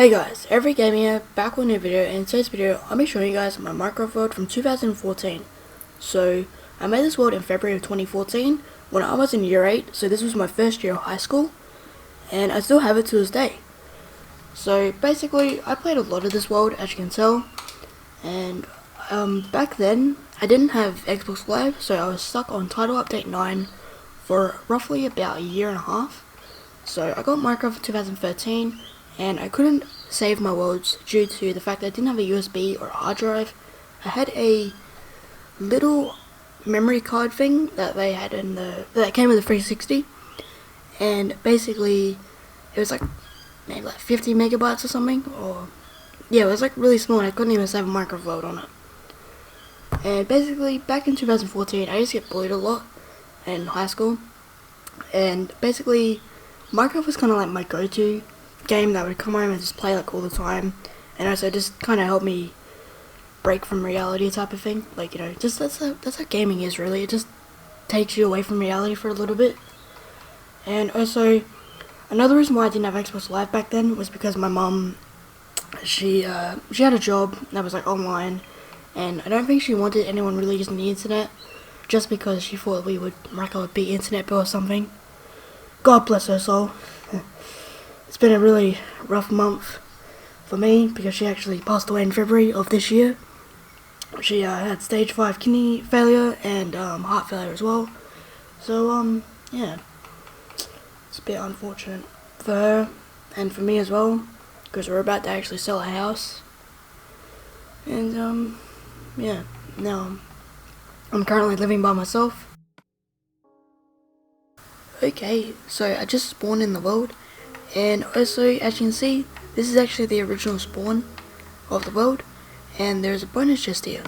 Hey guys, Every Gamer here, back with a new video, and in today's video I'll be showing you guys my Minecraft world from 2014. So, I made this world in February of 2014 when I was in year 8, so this was my first year of high school, and I still have it to this day. So basically, I played a lot of this world, as you can tell, and back then I didn't have Xbox Live, so I was stuck on Title Update 9 for roughly about a year and a half. So I got Minecraft in 2013, and I couldn't save my worlds due to the fact that I didn't have a USB or a hard drive. I had a little memory card thing that they had that came with the 360, and basically it was like maybe like 50 megabytes or something, or yeah, it was like really small, and I couldn't even save a Minecraft world on it. And basically back in 2014 I used to get bullied a lot in high school, and basically Minecraft was kind of like my go-to game that I would come home and just play like all the time, and also just kind of helped me break from reality type of thing. Like, you know, just that's how gaming is really. It just takes you away from reality for a little bit. And also another reason why I didn't have Xbox Live back then was because my mum, she had a job that was like online, and I don't think she wanted anyone really using the internet, just because she thought we would rack up a big internet bill or something. God bless her soul. It's been a really rough month for me because she actually passed away in February of this year. She had stage 5 kidney failure and heart failure as well. So yeah, it's a bit unfortunate for her and for me as well, because we're about to actually sell a house. And yeah, now I'm currently living by myself. Okay, so I just spawned in the world. And also, as you can see, this is actually the original spawn of the world, and there's a bonus chest here,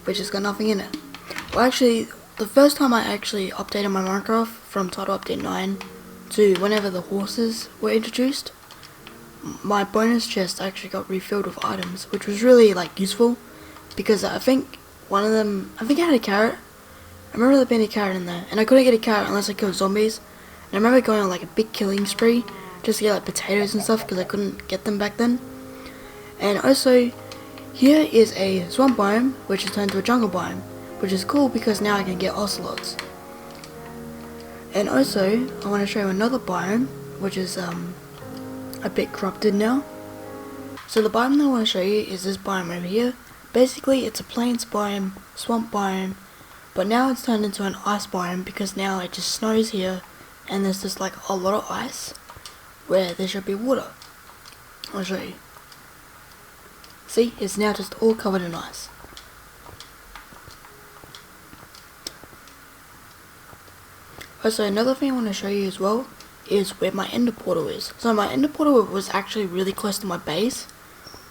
which has got nothing in it. Well, actually, the first time I actually updated my Minecraft from Title Update 9 to whenever the horses were introduced, my bonus chest actually got refilled with items, which was really like useful, because I think one of them, I think I had a carrot. I remember there being a carrot in there, and I couldn't get a carrot unless I killed zombies. And I remember going on like a big killing spree just to get like potatoes and stuff, because I couldn't get them back then. And also, here is a swamp biome which is turned to a jungle biome, which is cool because now I can get ocelots. And also, I want to show you another biome which is a bit corrupted now. So the biome that I want to show you is this biome over here. Basically, it's a plains biome, swamp biome, but now it's turned into an ice biome because now it just snows here, and there's just like a lot of ice where there should be water. I'll show you. See, it's now just all covered in ice. Also, another thing I want to show you as well is where my ender portal is. So my ender portal was actually really close to my base,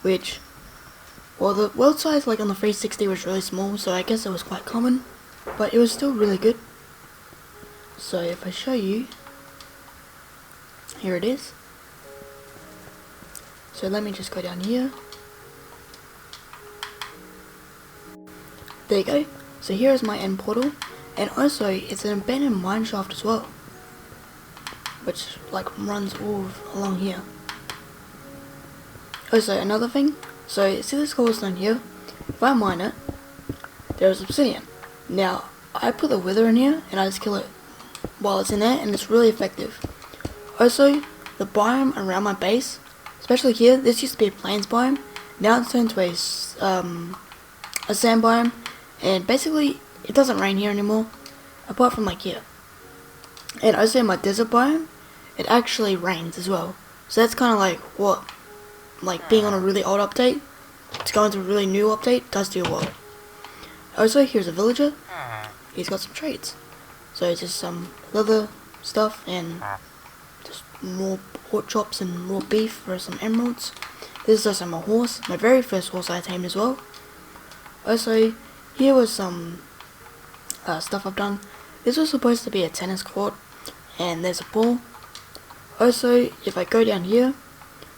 which, well, the world size like on the 360 was really small, so I guess it was quite common, but it was still really good. So if I show you, here it is. So let me just go down here. There you go. So here is my end portal, and also it's an abandoned mine shaft as well, which like runs all along here. Also, another thing, so see this cobblestone here? If I mine it, there's obsidian. Now I put the wither in here and I just kill it while it's in there, and it's really effective. Also, the biome around my base, especially here, this used to be a plains biome, now it's turned to a sand biome, and basically it doesn't rain here anymore, apart from like here. And also in my desert biome, it actually rains as well. So that's kind of like what, like being on a really old update to go into a really new update does to your world. Also, here's a villager. He's got some traits. So it's just some leather stuff and just more pork chops and raw beef for some emeralds. This is also my horse, my very first horse I tamed as well. Also, here was some stuff I've done. This was supposed to be a tennis court, and there's a ball. Also, if I go down here,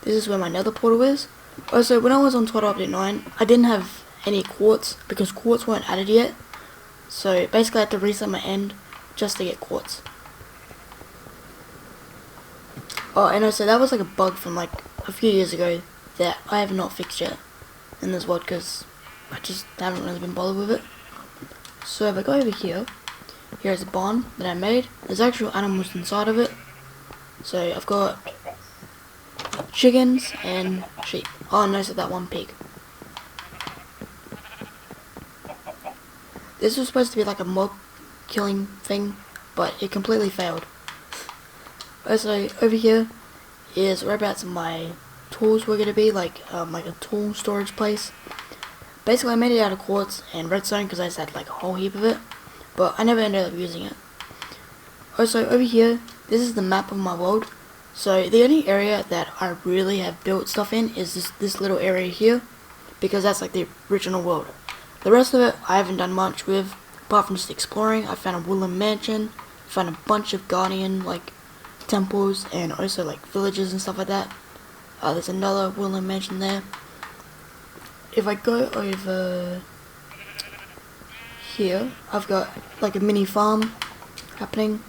this is where my nether portal is. Also, when I was on Title Update 9, I didn't have any quartz because quartz weren't added yet. So basically I had to reset my end just to get quartz. Oh, and also that was like a bug from like a few years ago. that I have not fixed yet in this world because I just haven't really been bothered with it. So if I go over here, here's a barn that I made. There's actual animals inside of it. So I've got chickens and sheep. Oh, no, so that one pig. This was supposed to be like a mob killing thing, but it completely failed. Also, over here is whereabouts my tools were going to be, like a tool storage place. Basically, I made it out of quartz and redstone because I just had like a whole heap of it, but I never ended up using it. Also, over here, this is the map of my world. So the only area that I really have built stuff in is this little area here, because that's like the original world. The rest of it I haven't done much with, apart from just exploring. I found a wooden mansion, found a bunch of guardian like temples, and also like villages and stuff like that. There's another wooden mansion there. If I go over here, I've got like a mini farm happening.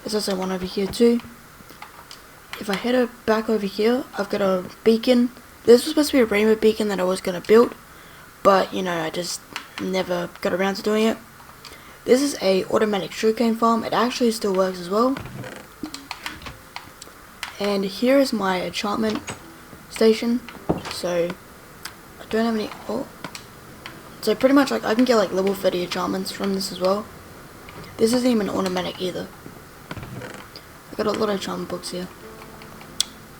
There's also one over here too. If I head back over here, I've got a beacon. This was supposed to be a rainbow beacon that I was going to build, but you know, I just never got around to doing it. This is a automatic sugarcane farm. It actually still works as well. And here is my enchantment station. So I don't have any. Oh, so pretty much like I can get like level 30 enchantments from this as well. This isn't even automatic either. I got a lot of enchantment books here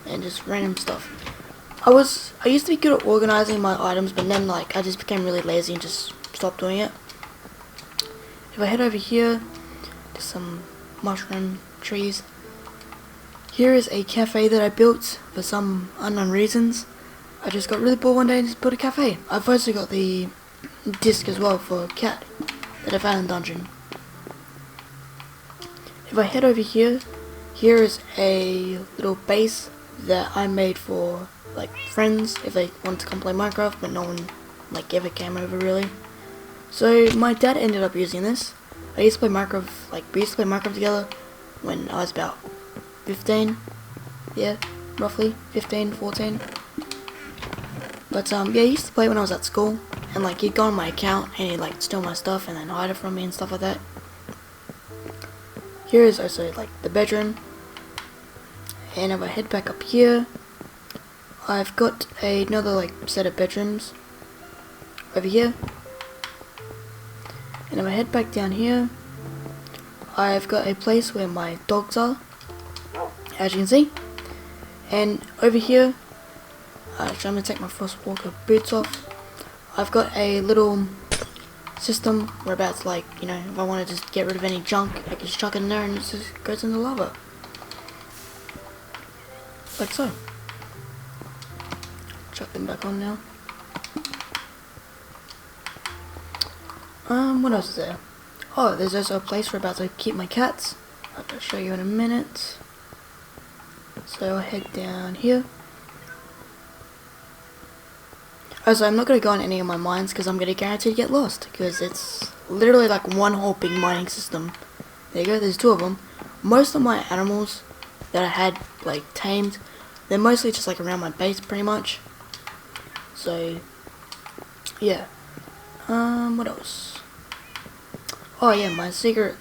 and just random stuff. I used to be good at organizing my items, but then like I just became really lazy and just stopped doing it. If I head over here to some mushroom trees, here is a cafe that I built for some unknown reasons. I just got really bored one day and just built a cafe. I've also got the disc as well for a cat that I found in dungeon. If I head over here, here is a little base that I made for like friends if they wanted to come play Minecraft, but no one like ever came over really. So my dad ended up using this. I used to play Minecraft, like we used to play Minecraft together when I was about 15, yeah, roughly 15, 14. But yeah, I used to play when I was at school, and like he'd go on my account and he'd like steal my stuff and then hide it from me and stuff like that. Here is also like the bedroom, and if I head back up here, I've got another like set of bedrooms over here. And if I head back down here, I've got a place where my dogs are, as you can see. And over here, I'm going to take my Frostwalker boots off. I've got a little system whereabouts, like, you know, if I want to just get rid of any junk, I can just chuck it in there and it just goes in the lava. Like so. Chuck them back on now. What else is there? Oh, there's also a place where I'm about to keep my cats. I'll show you in a minute. So I'll head down here. Also, I'm not going to go on any of my mines because I'm going to guarantee to get lost, because it's literally like one whole big mining system. There you go, there's two of them. Most of my animals that I had like tamed, they're mostly just like around my base pretty much. So yeah. What else? Oh yeah, my secret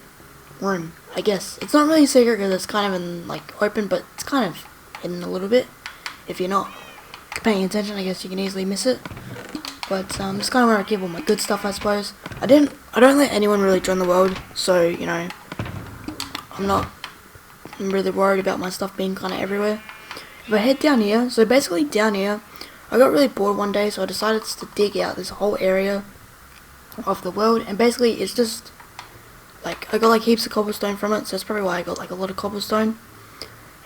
room, I guess. It's not really secret because it's kind of in like open, but it's kind of hidden a little bit. If you're not paying attention, I guess you can easily miss it. But it's kind of where I keep all my good stuff, I suppose. I don't let anyone really join the world, so you know, I'm really worried about my stuff being kind of everywhere. If I head down here, so basically down here, I got really bored one day, so I decided to dig out this whole area of the world, and basically it's just like I got like heaps of cobblestone from it, so that's probably why I got like a lot of cobblestone.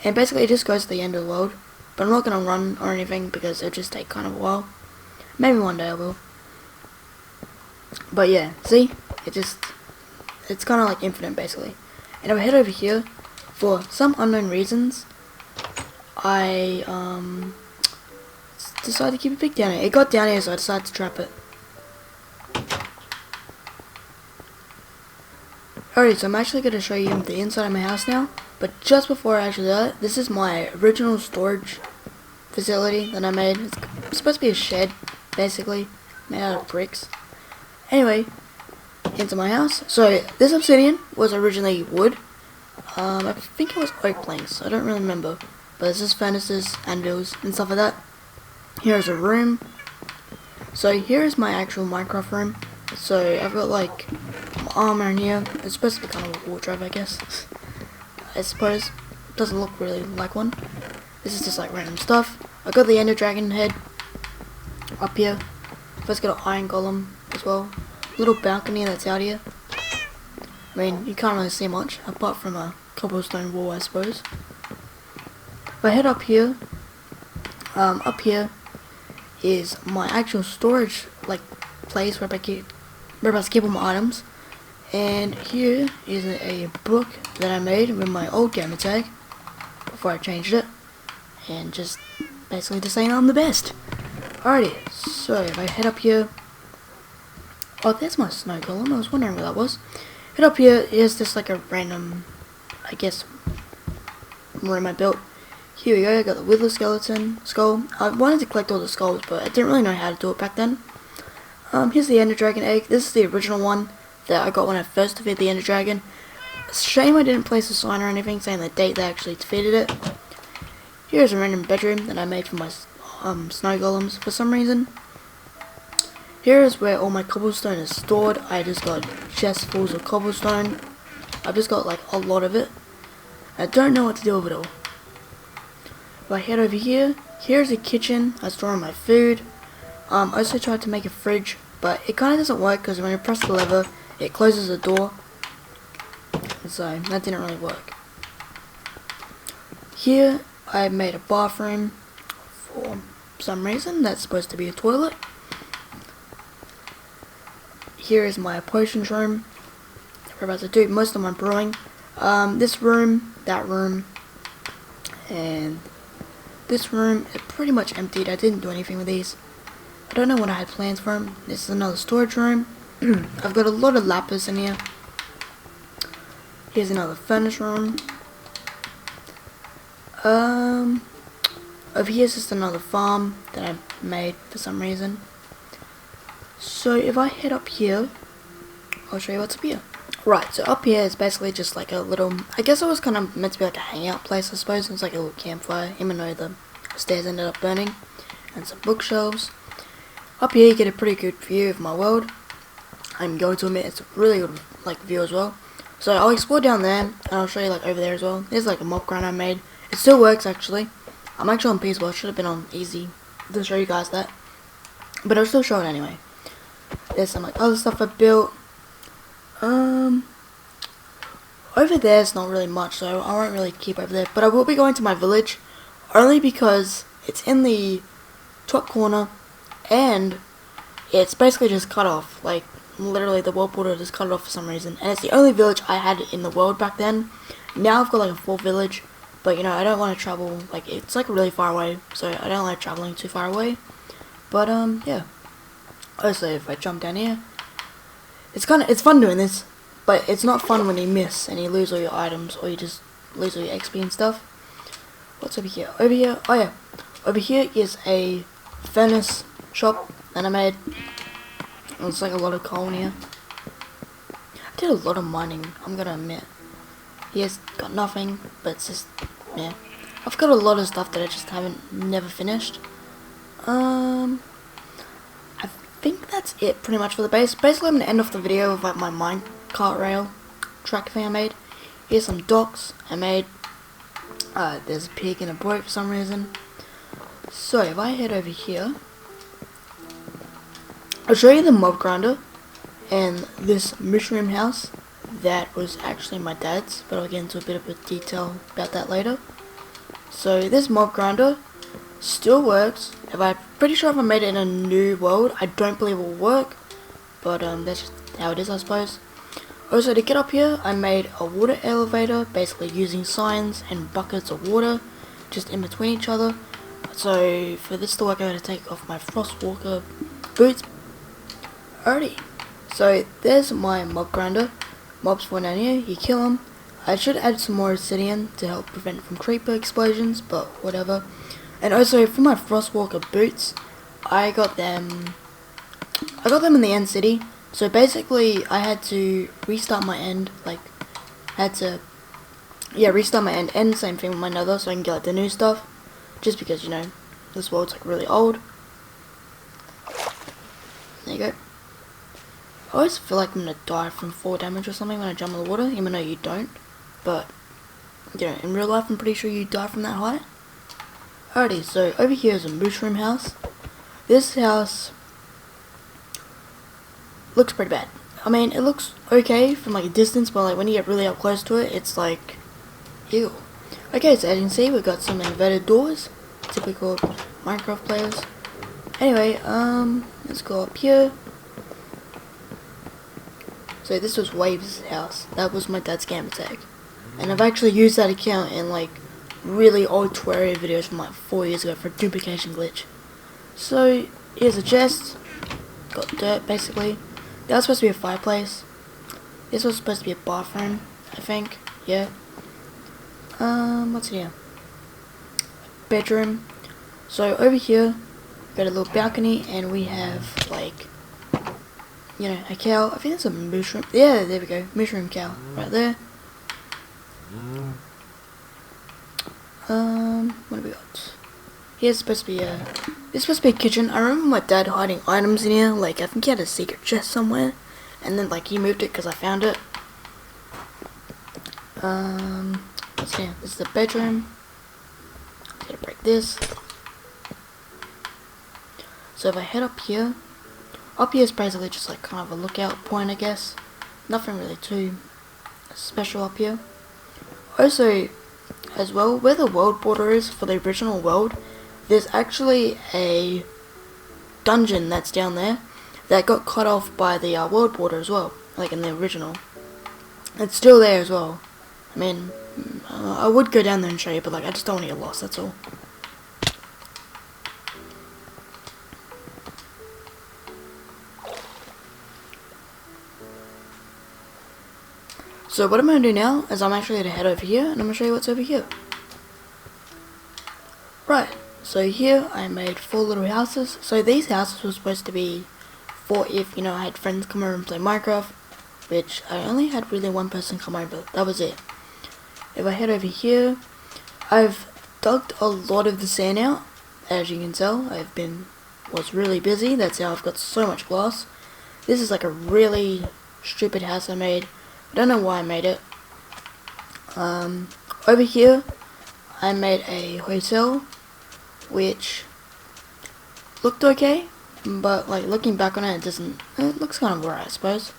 And basically it just goes to the end of the world, but I'm not gonna run or anything because it'll just take kind of a while. Maybe one day I will. But yeah, see, it's kind of like infinite basically. And if I head over here, for some unknown reasons, I decided to keep a pig down here. It got down here, so I decided to trap it. Alright, so I'm actually going to show you the inside of my house now, but just before I actually do that, this is my original storage facility that I made. It's supposed to be a shed, basically, made out of bricks. Anyway, into my house. So this obsidian was originally wood. I think it was oak planks. I don't really remember. But it's just furnaces, anvils, and stuff like that. Here's a room. So here's my actual Minecraft room. So I've got like my armor in here. It's supposed to be kind of a wardrobe, I guess. I suppose. Doesn't look really like one. This is just like random stuff. I got the Ender Dragon head up here. First got an iron golem as well. Little balcony that's out here. I mean, you can't really see much apart from a cobblestone wall, I suppose. If I head up here is my actual storage like place where I keep all my items. And here is a book that I made with my old gamer tag before I changed it, and just basically to say I'm the best. Alrighty, so if I head up here, oh, there's my snow golem. I was wondering where that was. Head up here is just like a random, I guess, room I built. Here we go. I got the Wither skeleton skull. I wanted to collect all the skulls, but I didn't really know how to do it back then. Here's the Ender Dragon egg. This is the original one that I got when I first defeated the Ender Dragon. It's a shame I didn't place a sign or anything saying the date they actually defeated it. Here's a random bedroom that I made for my snow golems for some reason. Here is where all my cobblestone is stored. I just got chests full of cobblestone. I've just got like a lot of it. I don't know what to do with it all. If I head over here, here's a kitchen. I store my food. I also tried to make a fridge, but it kind of doesn't work because when you press the lever, it closes the door. So that didn't really work. Here I made a bathroom for some reason. That's supposed to be a toilet. Here is my potions room. Whereabouts I do most of my brewing. This room, that room, and this room is pretty much emptied. I didn't do anything with these. I don't know what I had plans for them. This is another storage room. I've got a lot of lapis in here. Here's another furnace room. Over here is just another farm that I made for some reason. So if I head up here, I'll show you what's up here. Right, so up here is basically just like a little, I guess it was kind of meant to be like a hangout place, I suppose. It's like a little campfire, even though the stairs ended up burning. And some bookshelves. Up here you get a pretty good view of my world. I'm going to admit it's a really good like view as well. So I'll explore down there, and I'll show you like over there as well. There's like a mob grind I made. It still works actually. I'm actually on peaceful. I should have been on easy to show you guys that, but I'll still show it anyway. There's some like other stuff I built. Over there's not really much, so I won't really keep over there. But I will be going to my village, only because it's in the top corner, and it's basically just cut off. Like literally, the world border just cut it off for some reason, and it's the only village I had in the world back then. Now I've got like a full village, but you know I don't want to travel. Like it's like really far away, so I don't like traveling too far away. But yeah. Also, if I jump down here, it's fun doing this, but it's not fun when you miss and you lose all your items or you just lose all your XP and stuff. What's over here? Over here, oh yeah, over here is a furnace shop that I made. It's like a lot of coal in here. I did a lot of mining, I'm gonna admit. Here's got nothing, but it's just, yeah. I've got a lot of stuff that I just never finished. I think that's it pretty much for the base. Basically, I'm going to end off the video with like my minecart rail track thing I made. Here's some docks I made. There's a pig and a boat for some reason. So if I head over here, I'll show you the mob grinder and this mushroom house that was actually my dad's, but I'll get into a bit of a detail about that later. So this mob grinder still works. I'm pretty sure if I made it in a new world, I don't believe it will work, but that's just how it is, I suppose. Also, to get up here, I made a water elevator, basically using signs and buckets of water just in between each other. So for this to work, I'm going to take off my Frostwalker boots. Alrighty, so there's my mob grinder. Mobs spawn down here, you kill them. I should add some more obsidian to help prevent from creeper explosions, but whatever. And also for my Frostwalker boots, I got them in the end city. So basically I had to restart my end, like had to restart my end, same thing with my nether, so I can get like the new stuff. Just because, you know, this world's like really old. There you go. I always feel like I'm gonna die from 4 damage or something when I jump in the water, even though you don't. But, you know, in real life I'm pretty sure you die from that height. Alrighty, so over here is a mushroom house. This house looks pretty bad. I mean, it looks okay from like a distance, but like when you get really up close to it, it's like, ew. Okay, so as you can see, we've got some inverted doors, typical Minecraft players. Anyway, let's go up here. So this was Waves' house. That was my dad's gamer tag. And I've actually used that account in like really old Terraria videos from like 4 years ago for a duplication glitch. So here's a chest. Got dirt basically. That was supposed to be a fireplace. This was supposed to be a bathroom, I think. Yeah. What's in here? Bedroom. So over here, got a little balcony, and we have like, you know, a cow. I think it's a mushroom. Yeah, there we go. Mushroom cow right there. What have we got? Here's supposed to be a. It's supposed to be a kitchen. I remember my dad hiding items in here. Like I think he had a secret chest somewhere, and then like he moved it because I found it. What's here? This is the bedroom. Gotta break this. So if I head up here is basically just like kind of a lookout point, I guess. Nothing really too special up here. Also, as well, where the world border is for the original world, there's actually a dungeon that's down there that got cut off by the world border as well, like in the original. It's still there as well. I mean, I would go down there and show you, but like I just don't want to get lost, that's all. So what I'm going to do now is I'm actually going to head over here and I'm going to show you what's over here. Right, so here I made 4 little houses. So these houses were supposed to be for if, you know, I had friends come over and play Minecraft, which I only had really one person come over, that was it. If I head over here, I've dug a lot of the sand out. As you can tell, was really busy, that's how I've got so much glass. This is like a really stupid house I made. I don't know why I made it. Over here, I made a hotel, which looked okay, but like looking back on it, it looks kind of alright, I suppose.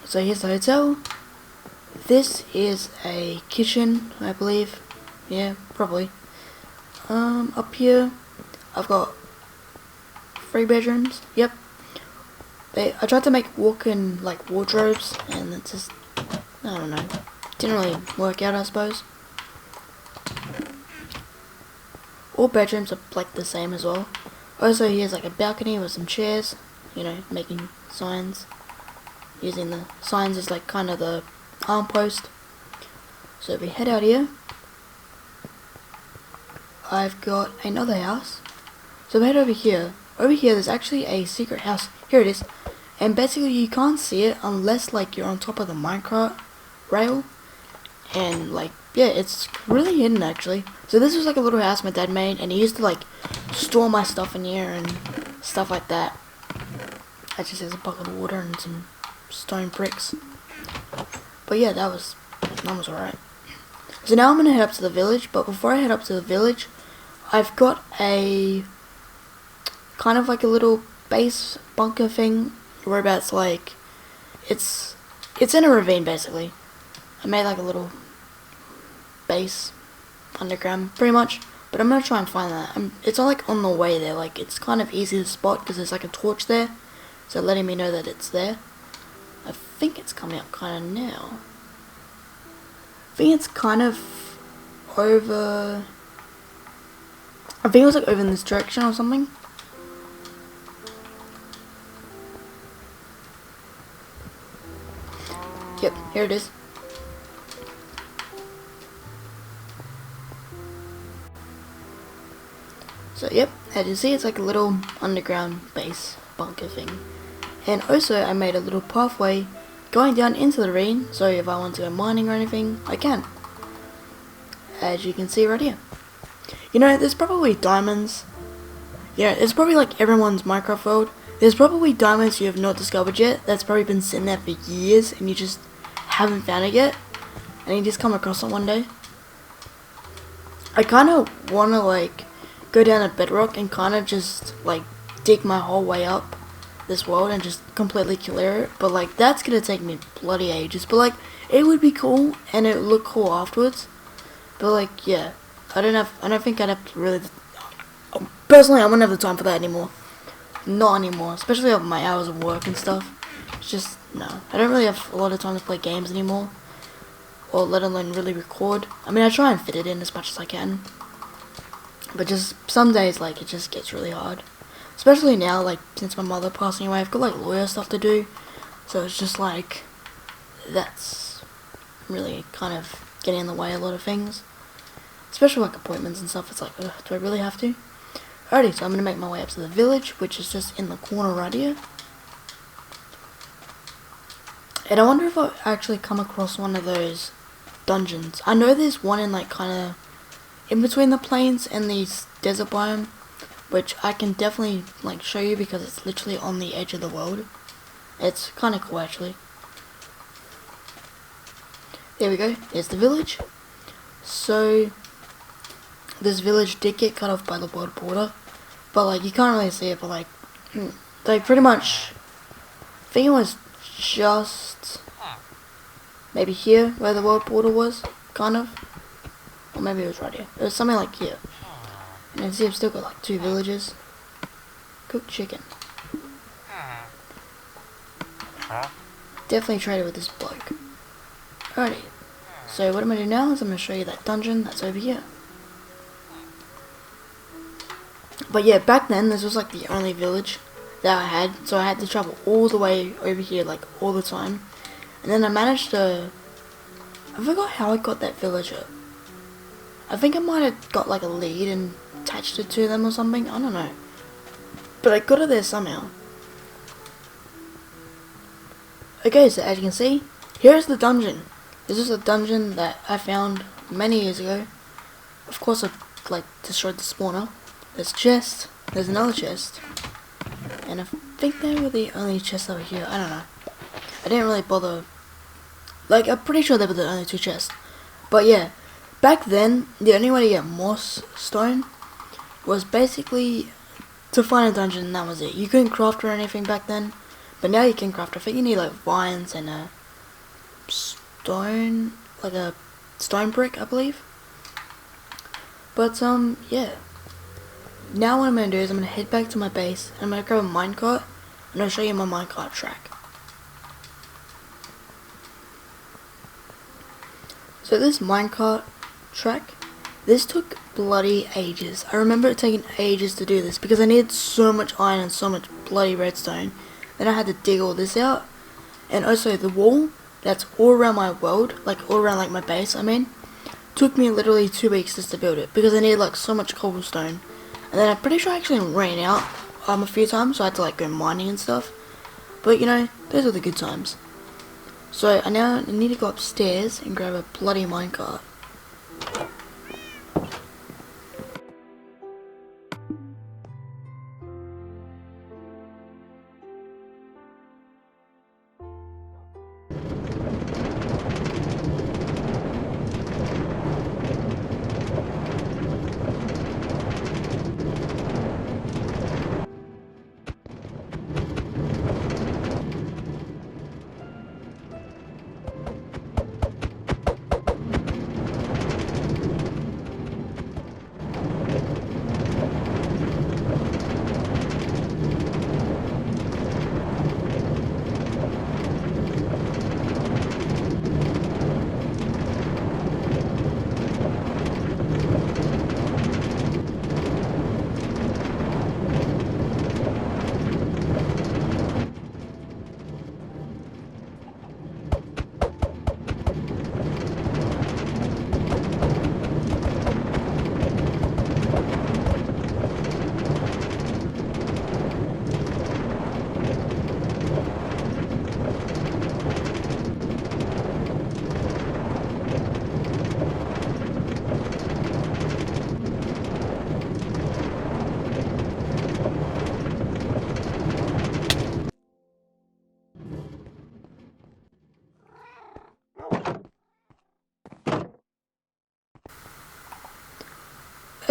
So here's the hotel. This is a kitchen, I believe. Yeah, probably. Up here, I've got 3 bedrooms. Yep. I tried to make walk-in like wardrobes, and it just, I don't know, didn't really work out, I suppose. All bedrooms are like the same as well. Also, here's like a balcony with some chairs, you know, making signs, using the signs as like kind of the arm post. So if we head out here, I've got another house. So if I head over here there's actually a secret house. Here it is. And basically you can't see it unless like you're on top of the minecart rail. And like, yeah, it's really hidden actually. So this was like a little house my dad made, and he used to like store my stuff in here and stuff like that. It just has a bucket of water and some stone bricks. But yeah, that was alright. So now I'm gonna head up to the village, but before I head up to the village, I've got a kind of like a little base bunker thing, whereabouts like it's in a ravine basically. I made like a little base underground pretty much, but I'm gonna try and find that. It's all like on the way there, like it's kind of easy to spot because there's like a torch there, so letting me know that it's there. I think it's coming up kind of now. I think it's kind of over. I think it was like over in this direction or something. Yep, here it is. So yep, as you see, it's like a little underground base bunker thing. And also I made a little pathway going down into the ravine, so if I want to go mining or anything, I can. As you can see right here. You know, there's probably diamonds. Yeah, it's probably like everyone's Minecraft world. There's probably diamonds you have not discovered yet, that's probably been sitting there for years and you just haven't found it yet. And you just come across it one day. I kinda wanna like go down to bedrock and kinda just like dig my whole way up this world and just completely clear it, but like that's gonna take me bloody ages. But like it would be cool and it would look cool afterwards. But like yeah, I don't think I'd have to really. Personally, I wouldn't have the time for that anymore. Not anymore, especially with my hours of work and stuff. It's just no. I don't really have a lot of time to play games anymore, or let alone really record. I mean, I try and fit it in as much as I can, but just some days like it just gets really hard. Especially now, like since my mother passing away, I've got like lawyer stuff to do, so it's just like that's really kind of getting in the way of a lot of things. Especially like appointments and stuff. It's like, ugh, do I really have to? Alrighty, so I'm gonna make my way up to the village, which is just in the corner right here. And I wonder if I actually come across one of those dungeons. I know there's one in like kinda in between the plains and the desert biome, which I can definitely like show you because it's literally on the edge of the world. It's kinda cool actually. There we go, here's the village. So this village did get cut off by the world border, but like you can't really see it, but like they pretty much, I think it was just maybe here where the world border was, kind of, or maybe it was right here. It was something like here. And you can see I've still got like 2 villages. Cooked chicken. Definitely traded with this bloke. Alrighty, so what I'm gonna do now is I'm gonna show you that dungeon that's over here. But yeah, back then this was like the only village that I had, so I had to travel all the way over here like all the time. And then I managed to, I forgot how I got that villager. I think I might have got like a lead and attached it to them or something, I don't know. But I got it there somehow. Okay, so as you can see, here's the dungeon. This is a dungeon that I found many years ago. Of course I like destroyed the spawner. There's a chest, there's another chest, and I think they were the only chests over here, I don't know. I didn't really bother, like I'm pretty sure they were the only 2 chests. But yeah, back then, the only way to get moss stone was basically to find a dungeon and that was it. You couldn't craft or anything back then, but now you can craft. I think you need like vines and a stone, like a stone brick I believe. But yeah. Now what I'm going to do is I'm going to head back to my base and I'm going to grab a minecart and I'll show you my minecart track. So this minecart track, this took bloody ages. I remember it taking ages to do this because I needed so much iron and so much bloody redstone. Then I had to dig all this out. And also the wall that's all around my world, like all around like my base I mean, took me literally 2 weeks just to build it because I needed like so much cobblestone. And then I'm pretty sure I actually ran out a few times, so I had to like go mining and stuff. But you know, those are the good times. So I now need to go upstairs and grab a bloody minecart.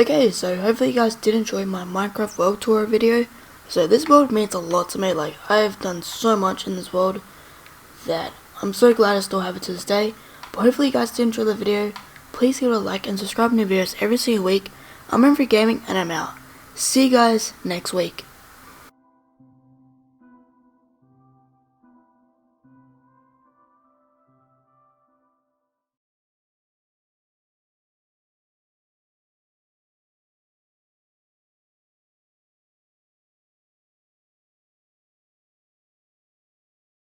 Okay, so hopefully you guys did enjoy my Minecraft world tour video. So this world means a lot to me. Like, I have done so much in this world that I'm so glad I still have it to this day. But hopefully you guys did enjoy the video. Please give it a like and subscribe to new videos every single week. I'm Renfree Gaming and I'm out. See you guys next week.